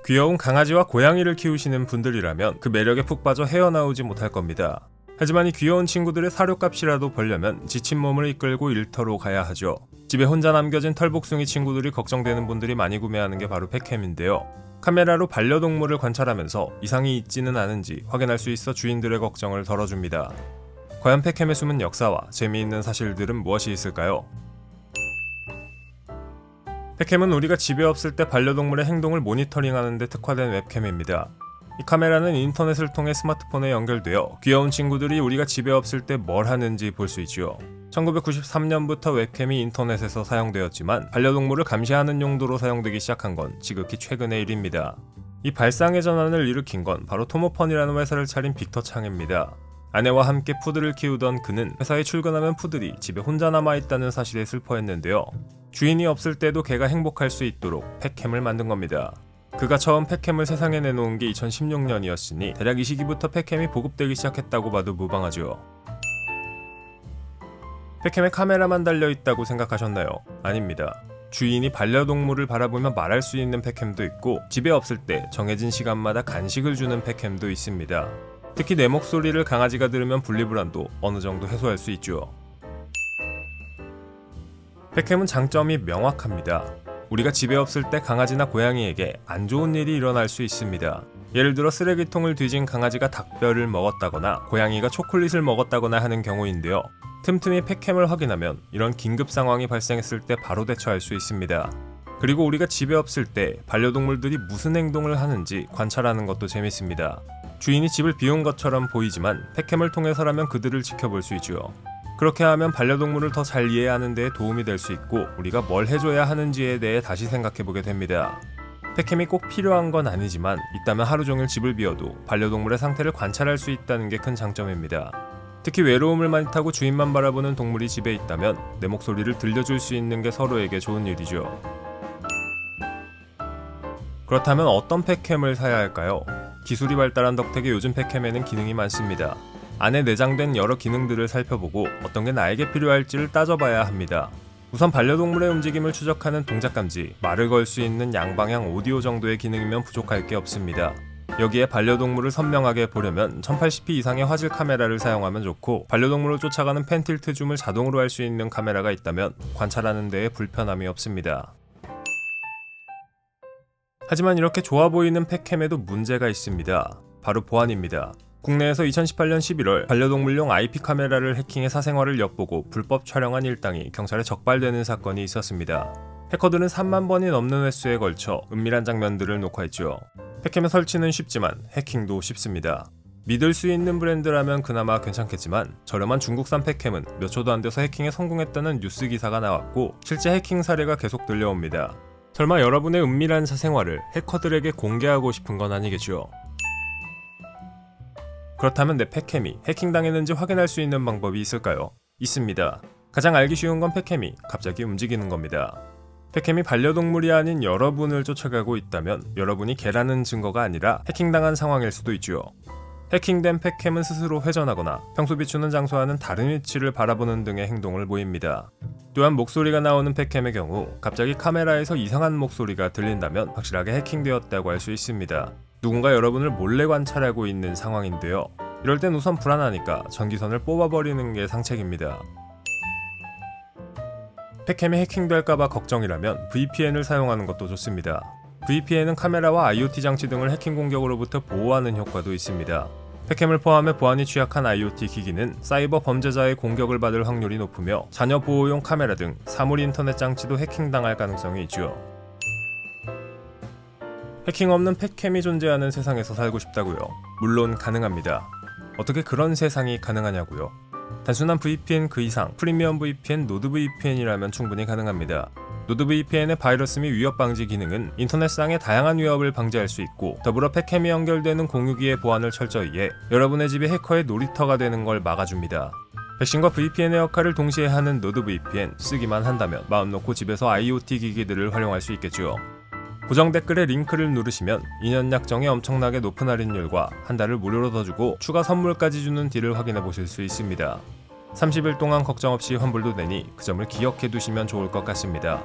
귀여운 강아지와 고양이를 키우시는 분들이라면 그 매력에 푹 빠져 헤어나오지 못할 겁니다. 하지만 이 귀여운 친구들의 사료값이라도 벌려면 지친 몸을 이끌고 일터로 가야 하죠. 집에 혼자 남겨진 털복숭이 친구들이 걱정되는 분들이 많이 구매하는 게 바로 펫캠인데요. 카메라로 반려동물을 관찰하면서 이상이 있지는 않은지 확인할 수 있어 주인들의 걱정을 덜어줍니다. 과연 펫캠의 숨은 역사와 재미있는 사실들은 무엇이 있을까요? 펫캠은 우리가 집에 없을 때 반려동물의 행동을 모니터링하는 데 특화된 웹캠입니다. 이 카메라는 인터넷을 통해 스마트폰에 연결되어 귀여운 친구들이 우리가 집에 없을 때 뭘 하는지 볼 수 있죠. 1993년부터 웹캠이 인터넷에서 사용되었지만 반려동물을 감시하는 용도로 사용되기 시작한 건 지극히 최근의 일입니다. 이 발상의 전환을 일으킨 건 바로 토모펀이라는 회사를 차린 빅터 창입니다. 아내와 함께 푸들을 키우던 그는 회사에 출근하면 푸들이 집에 혼자 남아있다는 사실에 슬퍼했는데요. 주인이 없을 때도 개가 행복할 수 있도록 펫캠을 만든 겁니다. 그가 처음 펫캠을 세상에 내놓은 게 2016년이었으니 대략 이 시기부터 펫캠이 보급되기 시작했다고 봐도 무방하죠. 펫캠에 카메라만 달려있다고 생각하셨나요? 아닙니다. 주인이 반려동물을 바라보며 말할 수 있는 펫캠도 있고 집에 없을 때 정해진 시간마다 간식을 주는 펫캠도 있습니다. 특히 내 목소리를 강아지가 들으면 분리불안도 어느 정도 해소할 수 있죠. 펫캠은 장점이 명확합니다. 우리가 집에 없을 때 강아지나 고양이에게 안 좋은 일이 일어날 수 있습니다. 예를 들어 쓰레기통을 뒤진 강아지가 닭뼈를 먹었다거나 고양이가 초콜릿을 먹었다거나 하는 경우인데요. 틈틈이 펫캠을 확인하면 이런 긴급 상황이 발생했을 때 바로 대처할 수 있습니다. 그리고 우리가 집에 없을 때 반려동물들이 무슨 행동을 하는지 관찰하는 것도 재밌습니다. 주인이 집을 비운 것처럼 보이지만 펫캠을 통해서라면 그들을 지켜볼 수 있죠. 그렇게 하면 반려동물을 더 잘 이해하는 데 도움이 될 수 있고 우리가 뭘 해줘야 하는지에 대해 다시 생각해보게 됩니다. 펫캠이 꼭 필요한 건 아니지만 있다면 하루 종일 집을 비워도 반려동물의 상태를 관찰할 수 있다는 게 큰 장점입니다. 특히 외로움을 많이 타고 주인만 바라보는 동물이 집에 있다면 내 목소리를 들려줄 수 있는 게 서로에게 좋은 일이죠. 그렇다면 어떤 펫캠을 사야 할까요? 기술이 발달한 덕택에 요즘 펫캠에는 기능이 많습니다. 안에 내장된 여러 기능들을 살펴보고 어떤 게 나에게 필요할지를 따져봐야 합니다. 우선 반려동물의 움직임을 추적하는 동작감지, 말을 걸 수 있는 양방향 오디오 정도의 기능이면 부족할 게 없습니다. 여기에 반려동물을 선명하게 보려면 1080p 이상의 화질 카메라를 사용하면 좋고 반려동물을 쫓아가는 펜틸트 줌을 자동으로 할 수 있는 카메라가 있다면 관찰하는 데에 불편함이 없습니다. 하지만 이렇게 좋아 보이는 펫캠에도 문제가 있습니다. 바로 보안입니다. 국내에서 2018년 11월 반려동물용 IP 카메라를 해킹해 사생활을 엿보고 불법 촬영한 일당이 경찰에 적발되는 사건이 있었습니다. 해커들은 3만 번이 넘는 횟수에 걸쳐 은밀한 장면들을 녹화했죠. 펫캠의 설치는 쉽지만 해킹도 쉽습니다. 믿을 수 있는 브랜드라면 그나마 괜찮겠지만 저렴한 중국산 펫캠은 몇 초도 안 돼서 해킹에 성공했다는 뉴스 기사가 나왔고 실제 해킹 사례가 계속 들려옵니다. 설마 여러분의 은밀한 사생활을 해커들에게 공개하고 싶은 건 아니겠죠? 그렇다면 내 펫캠이 해킹당했는지 확인할 수 있는 방법이 있을까요? 있습니다. 가장 알기 쉬운 건 펫캠이 갑자기 움직이는 겁니다. 펫캠이 반려동물이 아닌 여러분을 쫓아가고 있다면 여러분이 개라는 증거가 아니라 해킹당한 상황일 수도 있죠. 해킹된 펫캠은 스스로 회전하거나 평소 비추는 장소와는 다른 위치를 바라보는 등의 행동을 보입니다. 또한 목소리가 나오는 펫캠의 경우 갑자기 카메라에서 이상한 목소리가 들린다면 확실하게 해킹되었다고 할 수 있습니다. 누군가 여러분을 몰래 관찰하고 있는 상황인데요. 이럴 땐 우선 불안하니까 전기선을 뽑아버리는 게 상책입니다. 펫캠이 해킹될까봐 걱정이라면 VPN을 사용하는 것도 좋습니다. VPN은 카메라와 IoT 장치 등을 해킹 공격으로부터 보호하는 효과도 있습니다. 펫캠을 포함해 보안이 취약한 IoT 기기는 사이버 범죄자의 공격을 받을 확률이 높으며 자녀 보호용 카메라 등 사물 인터넷 장치도 해킹당할 가능성이 있죠. 해킹 없는 펫캠이 존재하는 세상에서 살고 싶다고요? 물론 가능합니다. 어떻게 그런 세상이 가능하냐고요? 단순한 VPN 그 이상 프리미엄 VPN, 노드 VPN이라면 충분히 가능합니다. 노드 VPN의 바이러스 및 위협 방지 기능은 인터넷상의 다양한 위협을 방지할 수 있고 더불어 펫캠이 연결되는 공유기의 보안을 철저히 해 여러분의 집이 해커의 놀이터가 되는 걸 막아줍니다. 백신과 VPN의 역할을 동시에 하는 노드 VPN 쓰기만 한다면 마음 놓고 집에서 IoT 기기들을 활용할 수 있겠죠. 고정 댓글에 링크를 누르시면 2년 약정에 엄청나게 높은 할인율과 한 달을 무료로 더 주고 추가 선물까지 주는 딜을 확인해 보실 수 있습니다. 30일 동안 걱정 없이 환불도 되니 그 점을 기억해 두시면 좋을 것 같습니다.